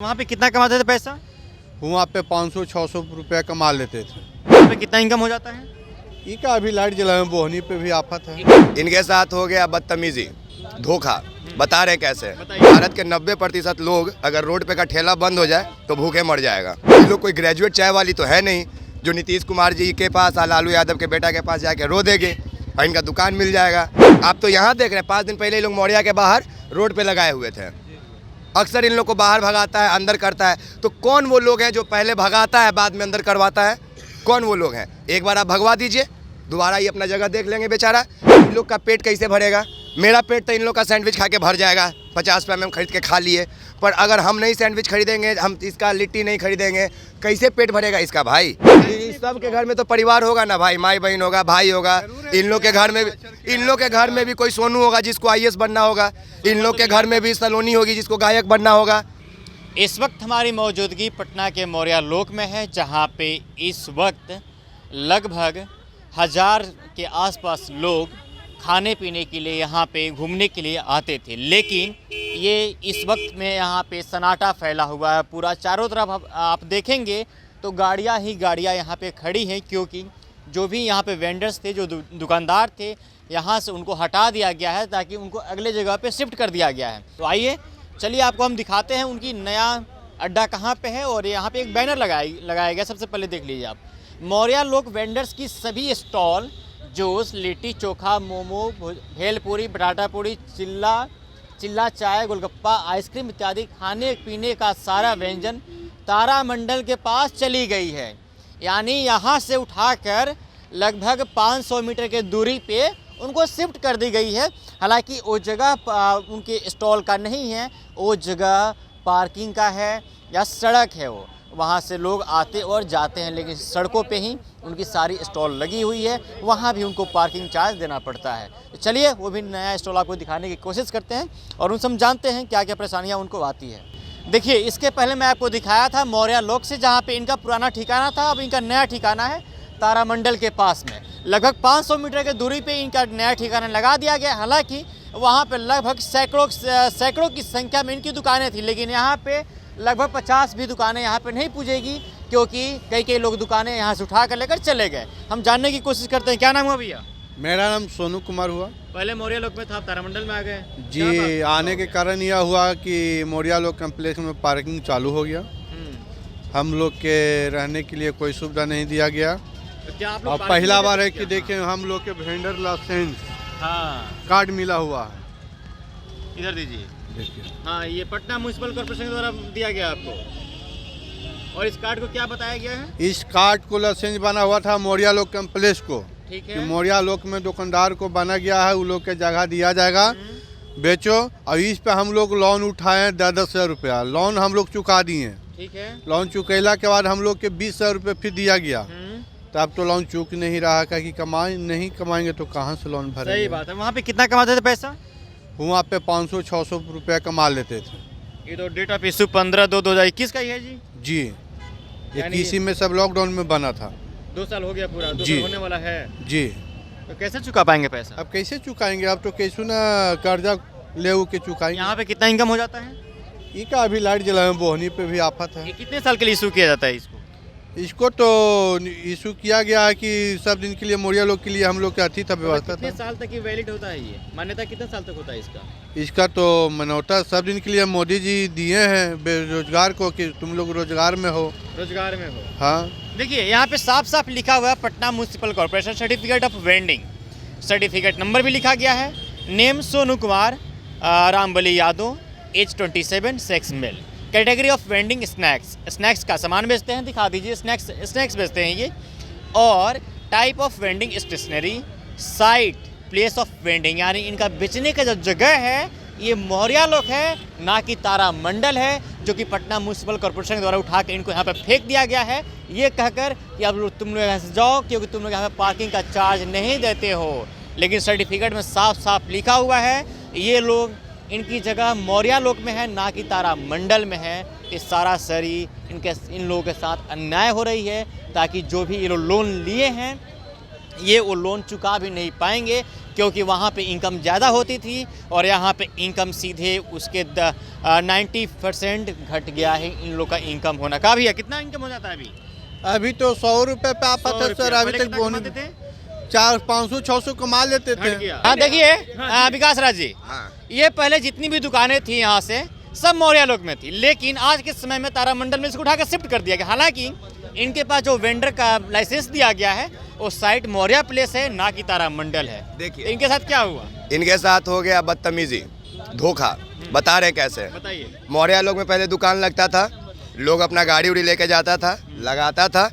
वहाँ पे कितना कमाते थे पैसा? वहाँ पे 500-600 रुपया कमा लेते थे। वहाँ पे कितना इनकम हो जाता है? इनका अभी लाइट जलाए बोहनी पे भी आफत है। इनके साथ हो गया बदतमीजी, धोखा। बता रहे कैसे? बताइए। भारत के 90% लोग अगर रोड पे का ठेला बंद हो जाए तो भूखे मर जाएगा। ये लोग कोई ग्रेजुएट चाय वाली तो है नहीं जो नीतीश कुमार जी के पास लालू यादव के बेटा के पास जाके रो देंगे और इनका दुकान मिल जाएगा। आप तो यहाँ देख रहे हैं, 5 दिन पहले ये लोग मौर्या के बाहर रोड पे लगाए हुए थे। अक्सर इन लोग को बाहर भगाता है, अंदर करता है। तो कौन वो लोग हैं जो पहले भगाता है बाद में अंदर करवाता है? कौन वो लोग हैं? एक बार आप भगवा दीजिए, दोबारा ये अपना जगह देख लेंगे बेचारा। इन लोग का पेट कैसे भरेगा? मेरा पेट तो इन लोग का सैंडविच खा के भर जाएगा, 50 रुपये में हम खरीद के खा लिए। पर अगर हम नहीं सैंडविच खरीदेंगे, हम इसका लिट्टी नहीं खरीदेंगे, कैसे पेट भरेगा इसका भाई? इस सब के घर में तो परिवार होगा ना भाई, माई बहन होगा, भाई होगा। इन लोग के घर में भी कोई सोनू होगा जिसको IAS बनना होगा। इन लोग के घर में भी सलोनी होगी जिसको गायक बनना होगा। इस वक्त हमारी मौजूदगी पटना के मौर्या लोक में है, जहाँ पे इस वक्त लगभग 1000 के आसपास लोग खाने पीने के लिए यहाँ पे घूमने के लिए आते थे। लेकिन ये इस वक्त में यहाँ पे सन्नाटा फैला हुआ है पूरा। चारों तरफ आप देखेंगे तो गाड़ियाँ ही गाड़ियाँ यहाँ पे खड़ी हैं, क्योंकि जो भी यहाँ पे वेंडर्स थे, जो दुकानदार थे, यहाँ से उनको हटा दिया गया है ताकि उनको अगले जगह पे शिफ्ट कर दिया गया है। तो आइए चलिए आपको हम दिखाते हैं उनकी नया अड्डा कहाँ पे है। और यहाँ पे एक बैनर लगाया गया, सबसे पहले देख लीजिए आप। मौर्या लोक वेंडर्स की सभी स्टॉल जूस, लिट्टी चोखा, मोमो, भेलपूरी, बटाटा पूरी, चिल्ला चाय, गोलगप्पा, आइसक्रीम इत्यादि खाने पीने का सारा व्यंजन तारामंडल के पास चली गई है। यानी यहाँ से उठाकर लगभग 500 मीटर के दूरी पे उनको शिफ्ट कर दी गई है। हालांकि वो जगह उनके स्टॉल का नहीं है, वो जगह पार्किंग का है या सड़क है। वो वहाँ से लोग आते और जाते हैं, लेकिन सड़कों पे ही उनकी सारी स्टॉल लगी हुई है, वहाँ भी उनको पार्किंग चार्ज देना पड़ता है। तो चलिए वो भी नया स्टॉल आपको दिखाने की कोशिश करते हैं और उनसे हम जानते हैं क्या क्या परेशानियाँ उनको आती है। देखिए, इसके पहले मैं आपको दिखाया था मौर्या लोक से, जहाँ पे इनका पुराना ठिकाना था। अब इनका नया ठिकाना है तारामंडल के पास में। लगभग 500 मीटर की दूरी पे इनका नया ठिकाना लगा दिया गया। हालांकि वहाँ पे लगभग सैकड़ों की संख्या में इनकी दुकानें थी, लेकिन यहाँ पे लगभग 50 भी दुकानें यहाँ पे नहीं पूजेगी, क्योंकि कई लोग दुकानें यहाँ से उठा कर लेकर चले गए। हम जानने की कोशिश करते हैं। क्या नाम हुआ भैया? मेरा नाम सोनू कुमार हुआ। पहले मौर्या लोक में था, तारामंडल में आ गए जी। आने के कारण यह हुआ कि मौर्या लोक कम्प्लेक्स में पार्किंग चालू हो गया। हम लोग के रहने के लिए कोई सुविधा नहीं दिया गया। तो क्या आप लोग और पहला बार है कि देखें हम लोग के वेंडर लाइसेंस कार्ड मिला हुआ है। इधर दीजिए। देखिए, हाँ, ये पटना म्युनिसिपल कॉर्पोरेशन के द्वारा दिया गया आपको। और इस कार्ड को क्या बताया गया है? इस कार्ड को लाइसेंस बना हुआ था मौर्या लोक कम्प्लेक्स को, ठीक कि है। मौर्या लोक में दुकानदार को बना गया है, वो लोग के जगह दिया जाएगा, बेचो। और इस पे हम लोग लोन उठाए 10,000 रुपया। लोन हम लोग चुका दिए। ठीक है। लोन चुकेला के बाद हम लोग के 20,000 रुपये फिर दिया गया। तो अब तो लोन चूक नहीं रहा है कि नहीं कमाएंगे तो कहाँ से लोन भरेंगे? सही बात है। वहाँ पे कितना कमाते थे पैसा? वहाँ पे 500-600 रुपया कमा लेते थे। ये तो डेट ऑफ इशू 15/2/2021 का ही है जी। जी, ये यानी किसी में सब लॉकडाउन में बना था। 2 साल हो गया पूरा, 2 जी। साल होने वाला है। जी। तो कैसे चुका पाएंगे पैसा? अब कैसे चुकाएंगे? अब तो कैसे ना कर्जा ले के चुकाएंगे। यहाँ पे कितना इनकम हो जाता है? इनका अभी लाइट जलाए बोहनी पे भी आफत है। ये कितने साल के लिए इशू किया जाता है इसको? इसको तो इशू किया गया है कि सब दिन के लिए मौर्या लोग के लिए हम लोग का अथी था, व्यवस्था कितने था। साल तक ये वैलिड होता है? ये मान्यता कितने साल तक होता है इसका? इसका तो मनौता सब दिन के लिए मोदी जी दिए हैं बेरोजगार को, कि तुम लोग रोजगार में हो। रोजगार में हो। हाँ, देखिए, यहाँ पे साफ साफ लिखा हुआ है Patna municipal corporation certificate of vending. Certificate number भी लिखा गया है। Name Sonu Kumar, Rambali Yadav, age 27, sex male. Category of vending snacks का सामान बेचते हैं। दिखा दीजिए, स्नैक्स बेचते हैं ये। और type of vending stationery, site place of vending, यानी इनका बेचने का जो जगह है ये मौर्या लोक है, ना कि तारामंडल है, जो कि पटना म्युनिसिपल कॉर्पोरेशन के द्वारा उठा के इनको यहाँ पर फेंक दिया गया है, ये कहकर कि अब तुम लोग यहाँ से जाओ क्योंकि तुम लोग यहाँ पर पार्किंग का चार्ज नहीं देते हो। लेकिन सर्टिफिकेट में साफ साफ लिखा हुआ है ये लोग, इनकी जगह मौर्या लोक में है, ना कि तारामंडल में है। इस सारा सरी इन लोगों के साथ अन्याय हो रही है, ताकि जो भी ये लोग लोन लिए हैं ये वो लोन चुका भी नहीं पाएंगे, क्योंकि वहाँ पे इनकम ज़्यादा होती थी और यहाँ पे इनकम सीधे उसके 90% घट गया है इन लोग का इनकम होना का भी है। कितना इनकम हो जाता है अभी? अभी तो 100 रुपये पे आप पता सर, अभी तक बोनस 400-500-600 कमा लेते थे। हाँ देखिए विकास राज जी, ये पहले जितनी भी दुकानें थी यहाँ से सब मौर्या लोक में थी, लेकिन आज के समय में तारामंडल में इसको उठाकर शिफ्ट कर दिया गया। हालांकि इनके पास जो वेंडर का लाइसेंस दिया गया है वो साइट मौर्या प्लेस है, ना कि तारामंडल है। देखिए इनके साथ क्या हुआ? इनके साथ हो गया बदतमीजी, धोखा। बता रहे कैसे? बताइए। मौर्या लोग में पहले दुकान लगता था, लोग अपना गाड़ी उड़ी लेके जाता था, लगाता था,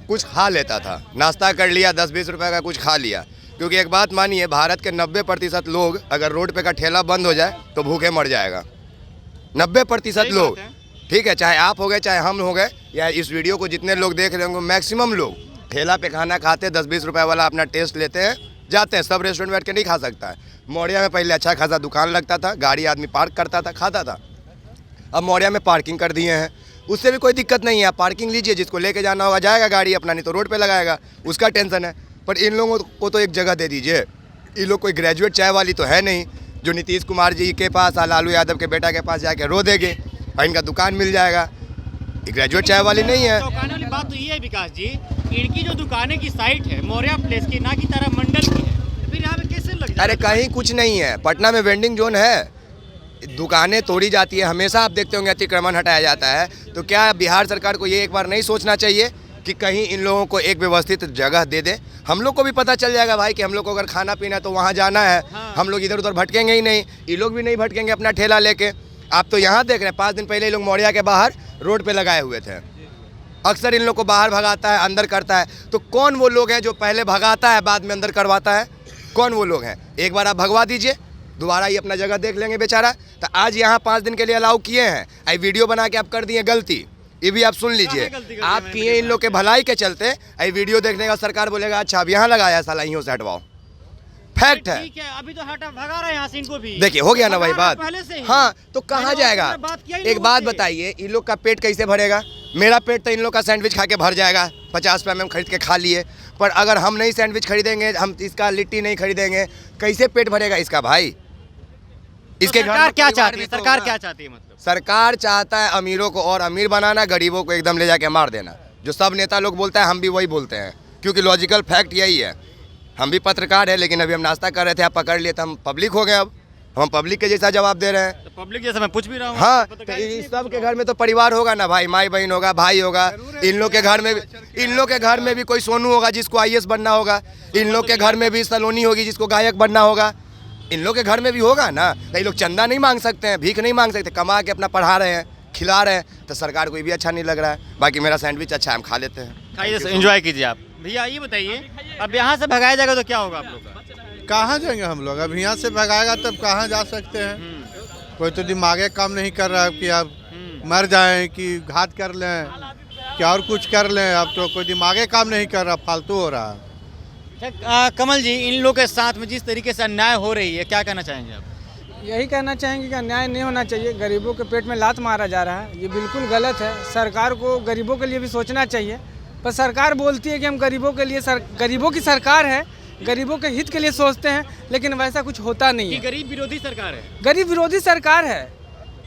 कुछ खा लेता था, नाश्ता कर लिया, 10-20 रुपए का कुछ खा लिया। क्योंकि एक बात मानिए, भारत के 90% लोग अगर रोड पे का ठेला बंद हो जाए तो भूखे मर जाएगा। 90% लोग, ठीक है, चाहे आप हो गए चाहे हम हो गए या इस वीडियो को जितने लोग देख रहे होंगे, मैक्सिमम लोग ठेला पे खाना खाते, 10-20 रुपए वाला अपना टेस्ट लेते हैं, जाते हैं। सब रेस्टोरेंट में बैठ के नहीं खा सकता है। मौर्या में पहले अच्छा खासा दुकान लगता था, गाड़ी आदमी पार्क करता था, खाता था। अब मौर्या में पार्किंग कर दिए हैं, उससे भी कोई दिक्कत नहीं है। आप पार्किंग लीजिए, जिसको लेके जाना होगा जाएगा गाड़ी अपना, नहीं तो रोड पे लगाएगा, उसका टेंशन है। पर इन लोगों को तो एक जगह दे दीजिए। ये लोग कोई ग्रेजुएट चाय वाली तो है नहीं जो नीतीश कुमार जी के पास और लालू यादव के बेटा के पास जाके रो देंगे और इनका दुकान मिल जाएगा। ये ग्रेजुएट चाय वाली नहीं है। चौंकाने वाली बात तो ये है विकास जी, इनकी जो दुकानें की साइट है मौर्या प्लेस की, ना की तारामंडल की है, तो फिर यहाँ पे कैसे लग जाएगा? अरे कहीं कुछ नहीं है। पटना में वेंडिंग जोन है, दुकानें तोड़ी जाती है, हमेशा आप देखते होंगे अतिक्रमण हटाया जाता है। तो क्या बिहार सरकार को ये एक बार नहीं सोचना चाहिए कि कहीं इन लोगों को एक व्यवस्थित जगह दे दे? हम लोग को भी पता चल जाएगा भाई कि हम लोग को अगर खाना पीना है तो वहाँ जाना है। हाँ। हम लोग इधर उधर भटकेंगे ही नहीं, ये लोग भी नहीं भटकेंगे अपना ठेला लेके। आप तो यहाँ देख रहे हैं, 5 दिन पहले ये लोग मौर्या के बाहर रोड पे लगाए हुए थे। अक्सर इन लोग को बाहर भगाता है, अंदर करता है। तो कौन वो लोग हैं जो पहले भगाता है बाद में अंदर करवाता है? कौन वो लोग हैं? एक बार आप भगवा दीजिए, दोबारा ये अपना जगह देख लेंगे बेचारा। तो आज यहाँ 5 दिन के लिए अलाउ किए हैं, आई वीडियो बना के आप कर दिए गलती। ये भी आप सुन लीजिए, आप किए इन लोग के भलाई के चलते। आई वीडियो देखने का सरकार बोलेगा अच्छा अब यहाँ लगाया साला, यूँ से हटवाओ। फैक्ट है। ठीक है, अभी तो हटा भगा रहे हैं यहाँ से इनको भी। देखिए हो गया ना भाई बात। पहले से ही। हाँ तो कहाँ जाएगा? एक बात बताइए, इन लोग का पेट कैसे भरेगा? मेरा पेट तो इन लोग का सैंडविच खा के भर जाएगा, 50 रुपये में हम खरीद के खा लिए। पर अगर हम नहीं सैंडविच खरीदेंगे, हम इसका लिट्टी नहीं खरीदेंगे, कैसे पेट भरेगा इसका भाई? इसके सरकार क्या चाहती है? सरकार क्या चाहती है मतलब? सरकार चाहता है अमीरों को और अमीर बनाना, गरीबों को एकदम ले जाके मार देना। जो सब नेता लोग बोलते हैं हम भी वही बोलते हैं, क्योंकि लॉजिकल फैक्ट यही है। हम भी पत्रकार है, लेकिन अभी हम नाश्ता कर रहे थे, आप पकड़ लिए तो हम पब्लिक हो गए। अब हम पब्लिक के जैसा जवाब दे रहे हैं। तो पब्लिक जैसा मैं पूछ भी रहा हूँ। हाँ, तो इस सब के घर में तो परिवार होगा ना भाई, माई बहन होगा, भाई होगा। इन लोग के घर में भी कोई सोनू होगा जिसको IAS बनना होगा। इन लोग के घर में भी सलोनी होगी जिसको गायक बनना होगा। इन लोग के घर में भी होगा ना। तो ये लोग चंदा नहीं मांग सकते हैं, भीख नहीं मांग सकते, कमा के अपना पढ़ा रहे हैं, खिला रहे हैं। तो सरकार को भी अच्छा नहीं लग रहा है। बाकी मेरा सैंडविच अच्छा है, हम खा लेते हैं। खाइए, एंजॉय कीजिए आप। भैया ये बताइए, अब यहाँ से भगाया जाएगा तो क्या होगा आप लोग का? कहाँ जाएंगे हम लोग? अब यहाँ से भगाएगा तब कहाँ जा सकते हैं? कोई तो दिमागे काम नहीं कर रहा है कि अब मर जाएं कि घात कर लें कि और कुछ कर लें। अब तो कोई दिमागे काम नहीं कर रहा, फालतू हो रहा है। कमल जी, इन लोगों के साथ में जिस तरीके से अन्याय हो रही है, क्या कहना चाहेंगे आप? यही कहना चाहेंगे कि अन्याय नहीं होना चाहिए। गरीबों के पेट में लात मारा जा रहा है, ये बिल्कुल गलत है। सरकार को गरीबों के लिए भी सोचना चाहिए। पर सरकार बोलती है कि हम गरीबों के लिए गरीबों की सरकार है, गरीबों के हित के लिए सोचते हैं, लेकिन वैसा कुछ होता नहीं है। गरीब विरोधी सरकार है। गरीब विरोधी सरकार है।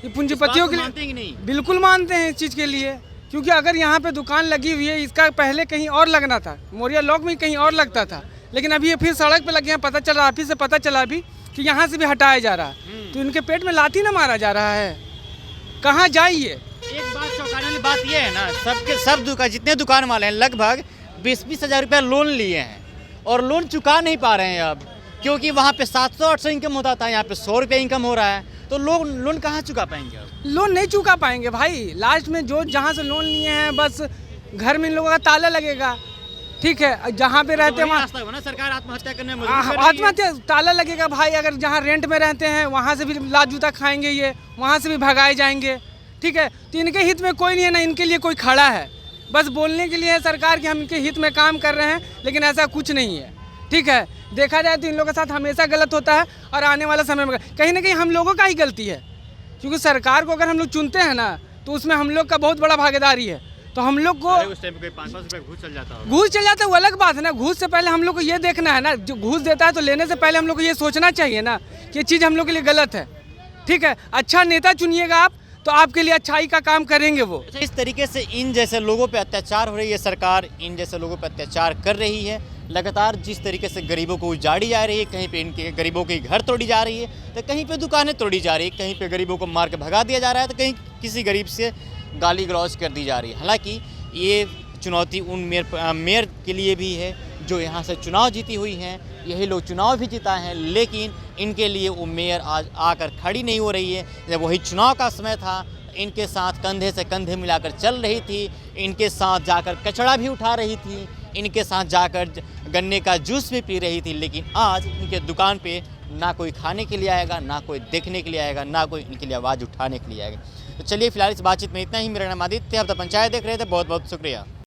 ये पूंजीपतियों के मानते हैं कि लिए नहीं? बिल्कुल मानते हैं इस चीज़ के लिए। क्योंकि अगर यहाँ पे दुकान लगी हुई है, इसका पहले कहीं और लगना था, मौर्या लॉक में कहीं और लगता था, लेकिन अभी ये फिर सड़क पे लगे हैं। पता चला, ऑफिस से पता चला अभी कि यहाँ से भी हटाया जा रहा है। तो इनके पेट में लाठी ना मारा जा रहा है, कहाँ जाइए? एक बात चौंकाने वाली बात ये है ना, सब जितने दुकान वाले हैं लगभग 20-20 हज़ार रुपया लोन लिए हैं और लोन चुका नहीं पा रहे हैं अब, क्योंकि वहाँ पे 700-800 इनकम होता था, यहाँ पे 100 रुपये इनकम हो रहा है। तो लोग लोन कहाँ चुका पाएंगे अब? लोन नहीं चुका पाएंगे भाई। लास्ट में जो जहाँ से लोन लिए हैं, बस घर में इन लोगों का ताला लगेगा। ठीक है, जहाँ पे रहते हैं वहाँ सरकार आत्महत्या करने में मजबूर कर रही है। आत्महत्या ताला लगेगा भाई। अगर जहाँ रेंट में रहते हैं वहाँ से भी लात जूता खाएंगे, ये वहाँ से भी भगाए जाएंगे। ठीक है, तो इनके हित में कोई नहीं है ना, इनके लिए कोई खड़ा है। बस बोलने के लिए है सरकार कि हम इनके हित में काम कर रहे हैं, लेकिन ऐसा कुछ नहीं है। ठीक है, देखा जाए तो इन लोगों के साथ हमेशा गलत होता है और आने वाला समय में कहीं ना कहीं हम लोगों का ही गलती है। क्योंकि सरकार को अगर हम लोग चुनते हैं ना, तो उसमें हम लोग का बहुत बड़ा भागीदारी है। तो हम लोग को अरे उस टाइम पे कोई 5-5 रुपए घूस चल जाता होगा। घूस चल जाता है वो अलग बात है ना। घूस से पहले हम लोग को ये देखना है ना, जो घूस देता है तो लेने से पहले हम लोग को ये सोचना चाहिए ना कि ये चीज़ हम लोग के लिए गलत है। ठीक है, अच्छा नेता चुनिएगा आप तो आपके लिए अच्छाई का काम करेंगे वो। अच्छा, इस तरीके से इन जैसे लोगों पे अत्याचार हो रही है, सरकार इन जैसे लोगों पे अत्याचार कर रही है लगातार। जिस तरीके से गरीबों को उजाड़ी जा रही है, कहीं पे इनके गरीबों के घर तोड़ी जा रही है, तो कहीं पे दुकानें तोड़ी जा रही है, कहीं पे गरीबों को मार के भगा दिया जा रहा है, तो कहीं किसी गरीब से गाली गलौज कर दी जा रही है। हालांकि ये चुनौती उन मेयर के लिए भी है जो यहाँ से चुनाव जीती हुई हैं। यही लोग चुनाव भी जीता है, लेकिन इनके लिए वो मेयर आज आकर खड़ी नहीं हो रही है। जब वही चुनाव का समय था, इनके साथ कंधे से कंधे मिलाकर चल रही थी, इनके साथ जाकर कचड़ा भी उठा रही थी, इनके साथ जाकर गन्ने का जूस भी पी रही थी। लेकिन आज इनके दुकान पे ना कोई खाने के लिए आएगा, ना कोई देखने के लिए आएगा, ना कोई इनके लिए आवाज़ उठाने के लिए आएगा। तो चलिए फिलहाल इस बातचीत में इतना ही। मेरा नाम आदित्य, अब तक पंचायत देख रहे थे। बहुत बहुत शुक्रिया।